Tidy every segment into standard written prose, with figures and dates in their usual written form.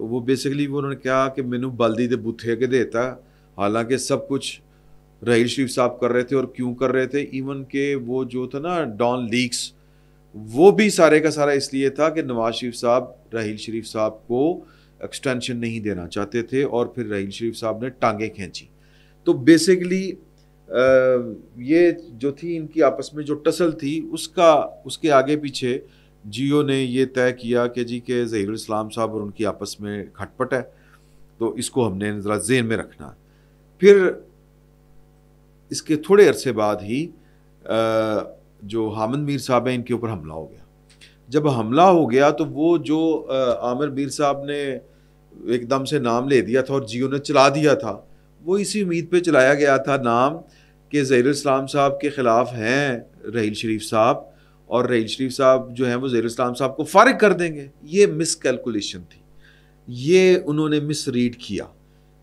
تو وہ بیسیکلی وہ انہوں نے کہا کہ مینو بلدی دے بوتھے کے دیتا، حالانکہ سب کچھ رحیل شریف صاحب کر رہے تھے. اور کیوں کر رہے تھے؟ ایون کہ وہ جو تھا نا ڈان لیکس، وہ بھی سارے کا سارا اس لیے تھا کہ نواز شریف صاحب رحیل شریف صاحب کو ایکسٹینشن نہیں دینا چاہتے تھے، اور پھر رحیل شریف صاحب نے ٹانگیں کھینچی. تو بیسیکلی یہ جو تھی ان کی آپس میں جو ٹسل تھی، اس کے آگے پیچھے جیو نے یہ طے کیا کہ جی کہ ظہیر الاسلام صاحب اور ان کی آپس میں کھٹ پٹ ہے، تو اس کو ہم نے ذرا ذہن میں رکھنا ہے. پھر اس کے تھوڑے عرصے بعد ہی جو حامد میر صاحب ہیں ان کے اوپر حملہ ہو گیا. جب حملہ ہو گیا تو وہ جو عامر میر صاحب نے ایک دم سے نام لے دیا تھا اور جیو نے چلا دیا تھا، وہ اسی امید پہ چلایا گیا تھا نام کہ ظہیر الاسلام صاحب کے خلاف ہیں رحیل شریف صاحب، اور رحیل شریف صاحب جو ہیں وہ ظہیر الاسلام صاحب کو فارغ کر دیں گے. یہ مس کیلکولیشن تھی، یہ انہوں نے مس ریڈ کیا،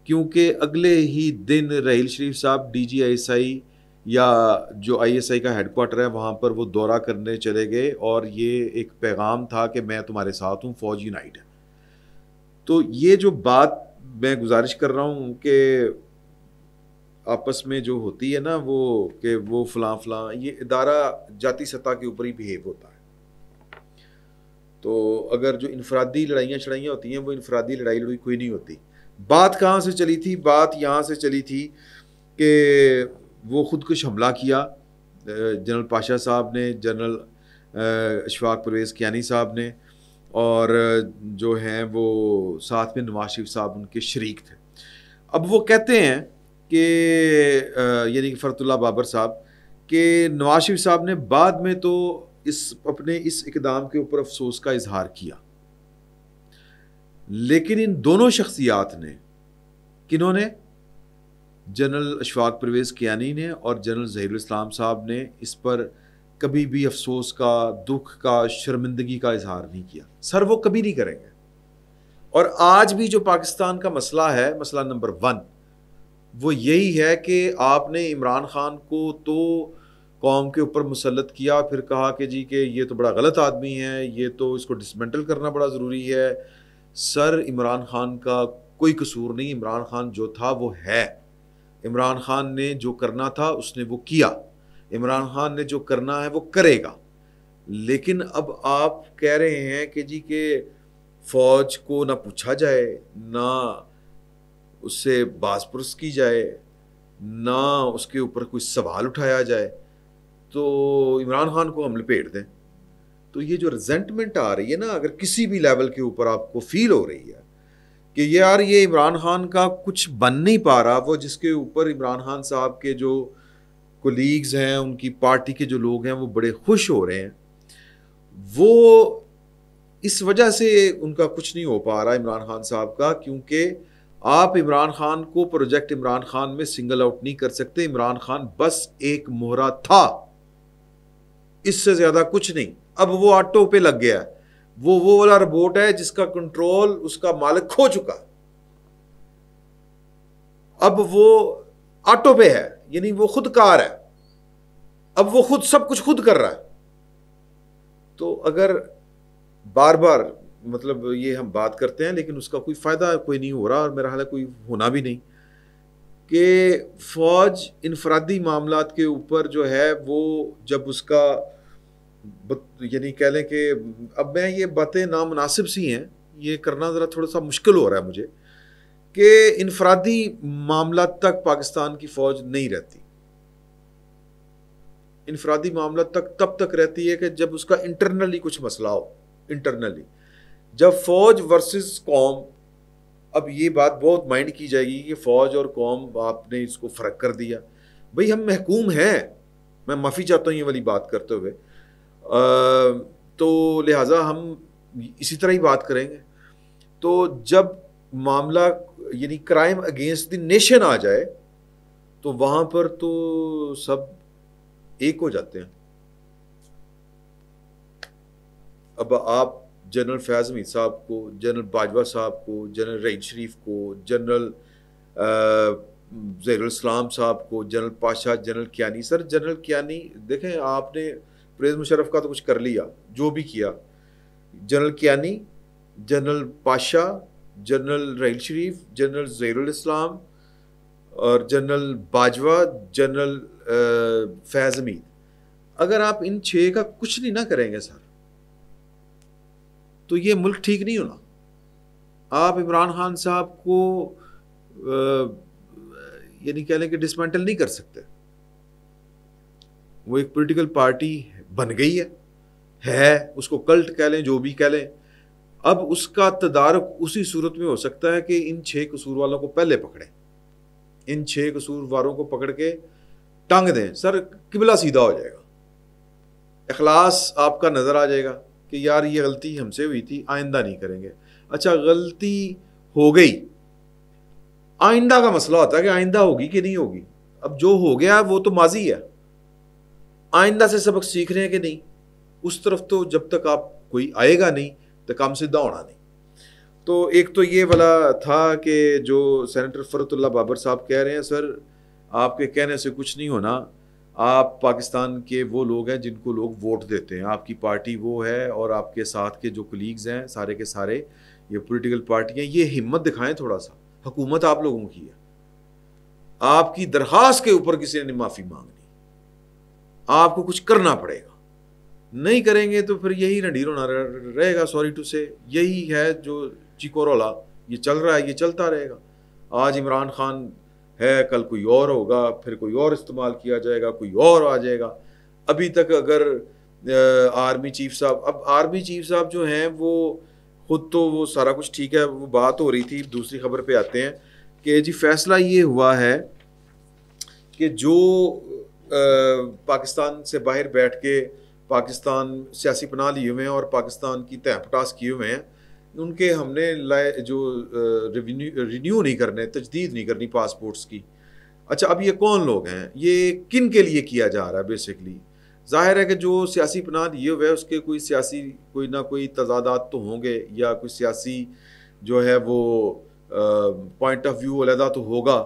کیونکہ اگلے ہی دن رحیل شریف صاحب D G I S I یا جو آئی ایس آئی کا ہیڈ کوارٹر ہے وہاں پر وہ دورہ کرنے چلے گئے، اور یہ ایک پیغام تھا کہ میں تمہارے ساتھ ہوں، فوج یونائٹ ہے. تو یہ جو بات میں گزارش کر رہا ہوں کہ آپس میں جو ہوتی ہے نا وہ کہ وہ فلاں فلاں، یہ ادارہ جاتی سطح کے اوپر ہی بیہیو ہوتا ہے. تو اگر جو انفرادی لڑائیاں شڑائیاں ہوتی ہیں وہ انفرادی لڑائی کوئی نہیں ہوتی. بات کہاں سے چلی تھی؟ بات یہاں سے چلی تھی کہ وہ خودکش حملہ کیا جنرل پاشا صاحب نے، جنرل اشفاق پرویز کیانی صاحب نے، اور جو ہیں وہ ساتھ میں نواز شریف صاحب ان کے شریک تھے. اب وہ کہتے ہیں کہ یعنی کہ فرت اللہ بابر صاحب، کہ نواز شریف صاحب نے بعد میں تو اپنے اس اقدام کے اوپر افسوس کا اظہار کیا، لیکن ان دونوں شخصیات نے، کنہوں نے؟ جنرل اشفاق پرویز کیانی نے اور جنرل ظہیر الاسلام صاحب نے اس پر کبھی بھی افسوس کا، دکھ کا، شرمندگی کا اظہار نہیں کیا. سر وہ کبھی نہیں کریں گے. اور آج بھی جو پاکستان کا مسئلہ ہے، مسئلہ نمبر 1 وہ یہی ہے کہ آپ نے عمران خان کو تو قوم کے اوپر مسلط کیا، پھر کہا کہ جی کہ یہ تو بڑا غلط آدمی ہے، یہ تو اس کو ڈسمنٹل کرنا بڑا ضروری ہے. سر عمران خان کا کوئی قصور نہیں، عمران خان جو تھا وہ ہے. عمران خان نے جو کرنا تھا اس نے وہ کیا، عمران خان نے جو کرنا ہے وہ کرے گا. لیکن اب آپ کہہ رہے ہیں کہ جی کہ فوج کو نہ پوچھا جائے، نہ اس سے باز پرس کی جائے، نہ اس کے اوپر کوئی سوال اٹھایا جائے، تو عمران خان کو ہم لپیٹ دیں. تو یہ جو ریزنٹمنٹ آ رہی ہے نا، اگر کسی بھی لیول کے اوپر آپ کو فیل ہو رہی ہے کہ یار یہ عمران خان کا کچھ بن نہیں پا رہا، وہ جس کے اوپر عمران خان صاحب کے جو کولیگز ہیں، ان کی پارٹی کے جو لوگ ہیں وہ بڑے خوش ہو رہے ہیں، وہ اس وجہ سے ان کا کچھ نہیں ہو پا رہا عمران خان صاحب کا، کیونکہ آپ عمران خان کو پروجیکٹ عمران خان میں سنگل آؤٹ نہیں کر سکتے. عمران خان بس ایک مہرہ تھا، اس سے زیادہ کچھ نہیں. اب وہ آٹو پہ لگ گیا ہے، وہ والا روبوٹ ہے جس کا کنٹرول اس کا مالک کھو چکا. اب وہ آٹو پہ ہے، یعنی وہ خود کار ہے، اب وہ خود سب کچھ خود کر رہا ہے. تو اگر بار بار مطلب یہ ہم بات کرتے ہیں لیکن اس کا کوئی فائدہ کوئی نہیں ہو رہا، اور میرا خیال ہے کوئی ہونا بھی نہیں، کہ فوج انفرادی معاملات کے اوپر جو ہے وہ جب اس کا یعنی کہہ لیں کہ اب میں یہ باتیں نامناسب سی ہیں، یہ کرنا ذرا تھوڑا سا مشکل ہو رہا ہے مجھے، کہ انفرادی معاملات تک پاکستان کی فوج نہیں رہتی. انفرادی معاملات تک تب تک رہتی ہے کہ جب اس کا انٹرنلی کچھ مسئلہ ہو. انٹرنلی جب فوج ورسز قوم، اب یہ بات بہت مائنڈ کی جائے گی کہ فوج اور قوم آپ نے اس کو فرق کر دیا. بھئی ہم محکوم ہیں، میں معافی چاہتا ہوں یہ والی بات کرتے ہوئے، تو لہٰذا ہم اسی طرح ہی بات کریں گے. تو جب معاملہ یعنی کرائم اگینسٹ دی نیشن آ جائے تو وہاں پر تو سب ایک ہو جاتے ہیں. اب آپ جنرل فیاض حمید صاحب کو، جنرل باجوہ صاحب کو، جنرل رحیل شریف کو، جنرل ظہیر الاسلام صاحب کو، جنرل پاشا، جنرل کیانی. سر جنرل کیانی دیکھیں، آپ نے پرویز مشرف کا تو کچھ کر لیا جو بھی کیا. General Kayani, general Pasha, general Raheel Sharif, general Zaheer ul-Islam اور جنرل باجوہ, جنرل فیض حمید. اگر آپ ان 6 کا کچھ نہیں نہ کریں گے سر تو یہ ملک ٹھیک نہیں ہونا. آپ عمران خان صاحب کو یعنی کہہ لیں کہ ڈسمینٹل نہیں کر سکتے. وہ ایک پولیٹیکل پارٹی بن گئی ہے, اس کو کلٹ کہہ لیں, جو بھی کہہ لیں. اب اس کا تدارک اسی صورت میں ہو سکتا ہے کہ ان 6 قصور والوں کو پہلے پکڑیں, ان 6 قصور والوں کو پکڑ کے ٹانگ دیں. سر قبلہ سیدھا ہو جائے گا, اخلاص آپ کا نظر آ جائے گا کہ یار یہ غلطی ہم سے ہوئی تھی, آئندہ نہیں کریں گے. اچھا غلطی ہو گئی, آئندہ کا مسئلہ ہوتا ہے کہ آئندہ ہوگی کہ نہیں ہوگی. اب جو ہو گیا وہ تو ماضی ہے, آئندہ سے سبق سیکھ رہے ہیں کہ نہیں, اس طرف تو جب تک آپ کوئی آئے گا نہیں تو کام سیدھا ہونا نہیں. تو ایک تو یہ والا تھا کہ جو سینیٹر فرت اللہ بابر صاحب کہہ رہے ہیں, سر آپ کے کہنے سے کچھ نہیں ہونا. آپ پاکستان کے وہ لوگ ہیں جن کو لوگ ووٹ دیتے ہیں, آپ کی پارٹی وہ ہے, اور آپ کے ساتھ کے جو کلیگز ہیں سارے کے سارے یہ پولیٹیکل پارٹیاں, یہ ہمت دکھائیں تھوڑا سا. حکومت آپ لوگوں کی ہے, آپ کی درخواست کے اوپر کسی نے معافی مانگنی, آپ کو کچھ کرنا پڑے گا. نہیں کریں گے تو پھر یہی نڈیر ہونا رہے گا. سوری ٹو سے یہی ہے جو چیکو رولا یہ چل رہا ہے, یہ چلتا رہے گا. آج عمران خان ہے, کل کوئی اور ہوگا, پھر کوئی اور استعمال کیا جائے گا, کوئی اور آ جائے گا. ابھی تک اگر آرمی چیف صاحب, اب آرمی چیف صاحب جو ہیں وہ خود تو وہ سارا کچھ ٹھیک ہے, وہ بات ہو رہی تھی. دوسری خبر پہ آتے ہیں کہ جی فیصلہ یہ ہوا ہے کہ جو پاکستان سے باہر بیٹھ کے پاکستان سیاسی پناہ لیے ہوئے ہیں اور پاکستان کی تہ پٹاس کیے ہوئے ہیں, ان کے ہم نے جو رینیو نہیں کرنے, تجدید نہیں کرنی پاسپورٹس کی. اچھا اب یہ کون لوگ ہیں, یہ کن کے لیے کیا جا رہا ہے؟ بیسکلی ظاہر ہے کہ جو سیاسی پناہ لیے ہوئے اس کے کوئی سیاسی کوئی نہ کوئی تضادات تو ہوں گے, یا کوئی سیاسی جو ہے وہ پوائنٹ آف ویو علیحدہ تو ہوگا,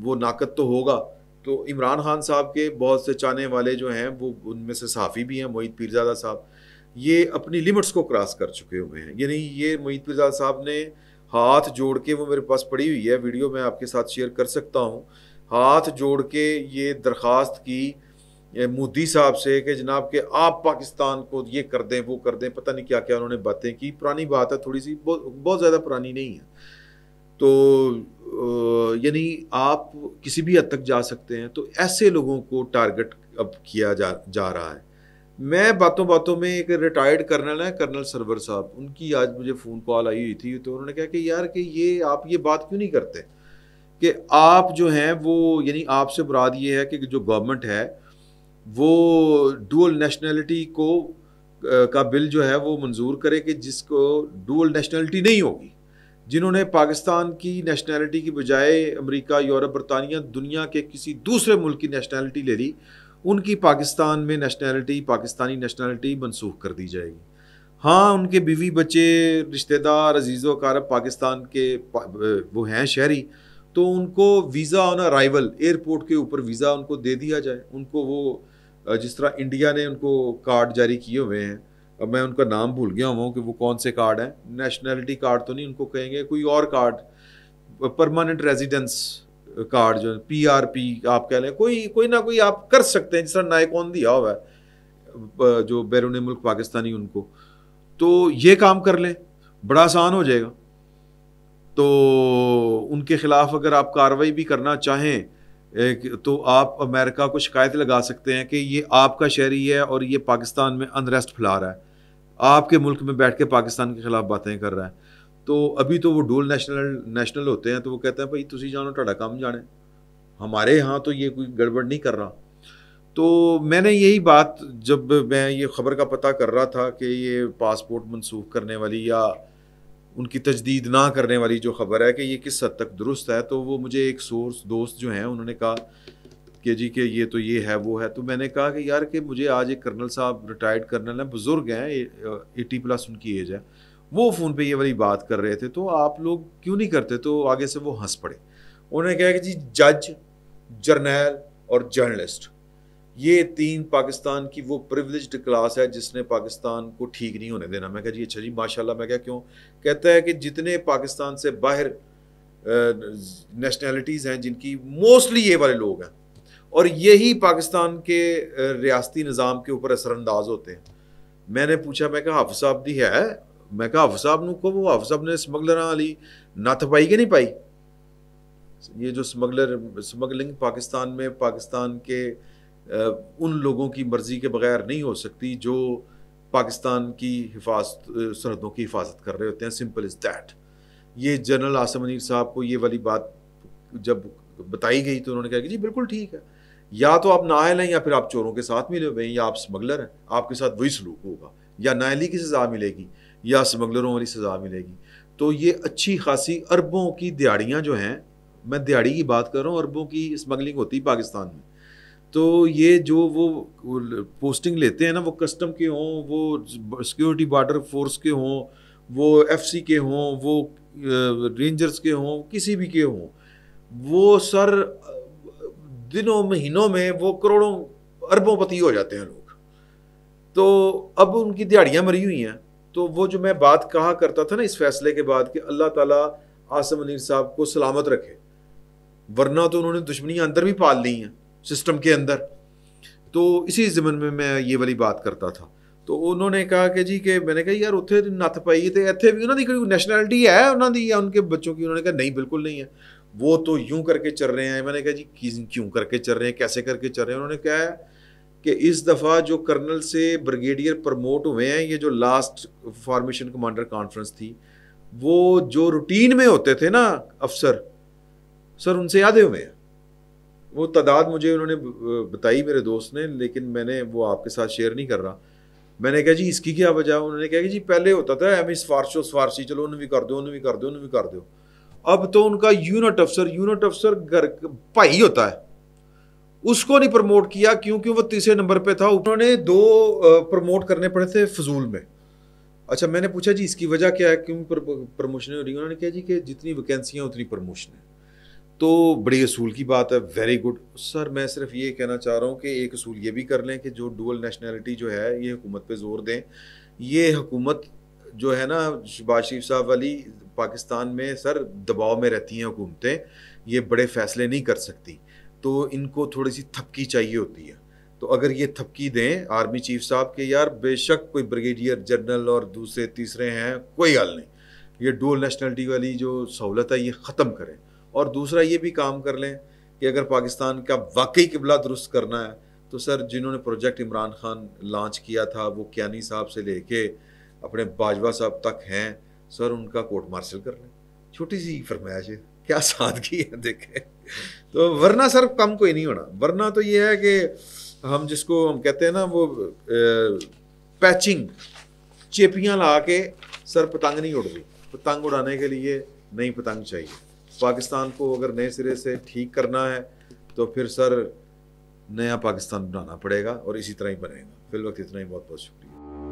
وہ ناقد تو ہوگا. تو عمران خان صاحب کے بہت سے چاہنے والے جو ہیں وہ ان میں سے صحافی بھی ہیں, موحید پیرزادہ صاحب, یہ اپنی لیمٹس کو کراس کر چکے ہوئے ہیں. یعنی یہ موحید پیرزادہ صاحب نے ہاتھ جوڑ کے, وہ میرے پاس پڑی ہوئی ہے ویڈیو, میں آپ کے ساتھ شیئر کر سکتا ہوں, ہاتھ جوڑ کے یہ درخواست کی مودی صاحب سے کہ جناب کہ آپ پاکستان کو یہ کر دیں, وہ کر دیں, پتہ نہیں کیا کیا انہوں نے باتیں کی. پرانی بات ہے تھوڑی سی, بہت زیادہ پرانی نہیں ہے. تو یعنی آپ کسی بھی حد تک جا سکتے ہیں. تو ایسے لوگوں کو ٹارگٹ اب کیا جا رہا ہے. میں باتوں باتوں میں ایک ریٹائرڈ کرنل ہے, کرنل سرور صاحب, ان کی آج مجھے فون کال آئی ہوئی تھی, تو انہوں نے کہا کہ یار کہ یہ آپ یہ بات کیوں نہیں کرتے کہ آپ جو ہیں وہ, یعنی آپ سے مراد یہ ہے کہ جو گورنمنٹ ہے وہ ڈوئل نیشنلٹی کو کا بل جو ہے وہ منظور کرے کہ جس کو ڈوئل نیشنلٹی نہیں ہوگی. جنہوں نے پاکستان کی نیشنلٹی کی بجائے امریکہ, یورپ, برطانیہ, دنیا کے کسی دوسرے ملک کی نیشنلٹی لے لی, ان کی پاکستان میں نیشنلٹی, پاکستانی نیشنلٹی منسوخ کر دی جائے گی. ہاں ان کے بیوی بچے, رشتہ دار, عزیز و اقارب پاکستان کے وہ ہیں شہری, تو ان کو ویزا آن ارائیول, ایئرپورٹ کے اوپر ویزا ان کو دے دیا جائے. ان کو وہ جس طرح انڈیا نے ان کو کارڈ جاری کیے ہوئے ہیں, اب میں ان کا نام بھول گیا ہوں کہ وہ کون سے کارڈ ہیں, نیشنلٹی کارڈ تو نہیں, ان کو کہیں گے کوئی اور کارڈ, پرماننٹ ریزیڈنس کارڈ جو پی آر پی آپ کہہ لیں, کوئی نہ کوئی آپ کر سکتے ہیں, جس طرح نائکون دیا ہوا ہے جو بیرون ملک پاکستانی ان کو, تو یہ کام کر لیں, بڑا آسان ہو جائے گا. تو ان کے خلاف اگر آپ کارروائی بھی کرنا چاہیں تو آپ امریکہ کو شکایت لگا سکتے ہیں کہ یہ آپ کا شہری ہے اور یہ پاکستان میں انریسٹ پھیلا رہا ہے, آپ کے ملک میں بیٹھ کے پاکستان کے خلاف باتیں کر رہا ہے. تو ابھی تو وہ ڈول نیشنل ہوتے ہیں, تو وہ کہتے ہیں بھائی تسی جانو ٹاڈا کام جانے, ہمارے ہاں تو یہ کوئی گڑبڑ نہیں کر رہا. تو میں نے یہی بات, جب میں یہ خبر کا پتہ کر رہا تھا کہ یہ پاسپورٹ منسوخ کرنے والی یا ان کی تجدید نہ کرنے والی جو خبر ہے کہ یہ کس حد تک درست ہے, تو وہ مجھے ایک سورس دوست جو ہیں انہوں نے کہا کہ جی کہ یہ تو یہ ہے وہ ہے. تو میں نے کہا کہ یار کہ مجھے آج ایک کرنل صاحب, ریٹائرڈ کرنل ہیں, بزرگ ہیں, 80+ ان کی ایج ہے, وہ فون پہ یہ والی بات کر رہے تھے, تو آپ لوگ کیوں نہیں کرتے؟ تو آگے سے وہ ہنس پڑے. انہوں نے کہا کہ جی جج, جرنیل اور جرنلسٹ یہ 3 پاکستان کی وہ پریولیجڈ کلاس ہے جس نے پاکستان کو ٹھیک نہیں ہونے دینا. میں کہا جی اچھا جی ماشاءاللہ. میں کہا کیوں؟ کہتا ہے کہ جتنے پاکستان سے باہر نیشنلٹیز ہیں جن کی موسٹلی یہ والے لوگ ہیں اور یہی پاکستان کے ریاستی نظام کے اوپر اثر انداز ہوتے ہیں. میں نے پوچھا, میں کہا حافظ صاحب دی ہے؟ میں کہا حافظ صاحب کو وہ حافظ صاحب نے اسمگلراں والی نت پائی کہ نہیں پائی؟ یہ جو اسمگلنگ پاکستان میں پاکستان کے ان لوگوں کی مرضی کے بغیر نہیں ہو سکتی جو پاکستان کی حفاظت سرحدوں کی حفاظت کر رہے ہوتے ہیں. Simple is that. یہ جنرل عاصم منیر صاحب کو یہ والی بات جب بتائی گئی تو انہوں نے کہا کہ جی بالکل ٹھیک ہے, یا تو آپ نااہل ہیں یا پھر آپ چوروں کے ساتھ ملے ہوئے ہیں, یا آپ اسمگلر ہیں, آپ کے ساتھ وہی سلوک ہوگا, یا نااہلی کی سزا ملے گی یا اسمگلروں والی سزا ملے گی. تو یہ اچھی خاصی اربوں کی دیہڑیاں جو ہیں, میں دیہڑی کی بات کر رہا ہوں, اربوں کی اسمگلنگ ہوتی ہے پاکستان میں. تو یہ جو وہ پوسٹنگ لیتے ہیں نا, وہ کسٹم کے ہوں, وہ سیکیورٹی بارڈر فورس کے ہوں, وہ ایف سی کے ہوں, وہ رینجرز کے ہوں, کسی بھی کے ہوں, وہ سر دنوں مہینوں میں وہ کروڑوں اربوں پتی ہو جاتے ہیں لوگ. تو اب ان کی دیہڑیاں مری ہوئی ہیں. تو وہ جو میں بات کہا کرتا تھا نا اس فیصلے کے بعد کہ اللہ تعالیٰ عاصم منیر صاحب کو سلامت رکھے, ورنہ تو انہوں نے دشمنیاں اندر بھی پال لی ہیں سسٹم کے اندر. تو اسی ضمن میں یہ والی بات کرتا تھا. تو انہوں نے کہا کہ جی کہ میں نے کہا یار اتنے نت پائی تو اتنے بھی انہوں کی کوئی نیشنلٹی ہے انہوں کی یا ان کے بچوں کی؟ انہوں نے کہا نہیں بالکل نہیں ہے, وہ تو یوں کر کے چل رہے ہیں. میں نے کہا جی کیوں کر کے چل رہے ہیں, کیسے کر کے چل رہے ہیں؟ انہوں نے کہا کہ اس دفعہ جو کرنل سے بریگیڈیئر پرموٹ ہوئے ہیں, یہ جو لاسٹ فارمیشن کمانڈر کانفرنس تھی, وہ جو روٹین میں ہوتے تھے نا افسر سر, ان سے یادیں ہوئے ہیں. وہ تعداد مجھے انہوں نے بتائی میرے دوست نے, لیکن میں نے وہ آپ کے ساتھ شیئر نہیں کر رہا. میں نے کہا جی اس کی کیا وجہ؟ انہوں نے کہا کہ جی پہلے ہوتا تھا ایم سفارشی, چلو انہوں بھی کر دو, انہوں بھی کر دو, انہوں بھی کر دو. اب تو ان کا یونٹ افسر گھر بھائی ہوتا ہے, اس کو نہیں پروموٹ کیا کیونکہ وہ تیسرے نمبر پہ تھا. انہوں نے 2 پروموٹ کرنے پڑے تھے فضول میں. اچھا میں نے پوچھا جی اس کی وجہ کیا ہے, کیوں پروموشنیں ہو رہی ہیں؟ انہوں نے کہا جی کہ جتنی ویکینسیاں اتنی پروموشن ہیں. تو بڑی اصول کی بات ہے, ویری گڈ سر. میں صرف یہ کہنا چاہ رہا ہوں کہ ایک اصول یہ بھی کر لیں کہ جو ڈوئل نیشنلٹی جو ہے یہ حکومت پہ زور دیں. یہ حکومت جو ہے نا شہباز شریف صاحب والی, پاکستان میں سر دباؤ میں رہتی ہیں حکومتیں, یہ بڑے فیصلے نہیں کر سکتی, تو ان کو تھوڑی سی تھپکی چاہیے ہوتی ہے. تو اگر یہ تھپکی دیں آرمی چیف صاحب کے, یار بے شک کوئی بریگیڈیئر جنرل اور دوسرے تیسرے ہیں, کوئی حل نہیں, یہ ڈوئل نیشنلٹی والی جو سہولت ہے یہ ختم کریں. اور دوسرا یہ بھی کام کر لیں کہ اگر پاکستان کا واقعی قبلہ درست کرنا ہے تو سر جنہوں نے پروجیکٹ عمران خان لانچ کیا تھا, وہ کیانی صاحب سے لے کے اپنے باجوہ صاحب تک ہیں, سر ان کا کورٹ مارشل کر لیں. چھوٹی سی فرمائش ہے, کیا سادگی ہے دیکھیں. تو ورنہ سر کم کوئی نہیں ہونا. ورنہ تو یہ ہے کہ ہم جس کو ہم کہتے ہیں نا وہ پیچنگ, چیپیاں لا کے سر پتنگ نہیں اڑ رہی. پتنگ اڑانے کے لیے نئی پتنگ چاہیے. پاکستان کو اگر نئے سرے سے ٹھیک کرنا ہے تو پھر سر نیا پاکستان بنانا پڑے گا, اور اسی طرح ہی بنے گا. فی الوقت اتنا ہی, بہت بہت شکریہ.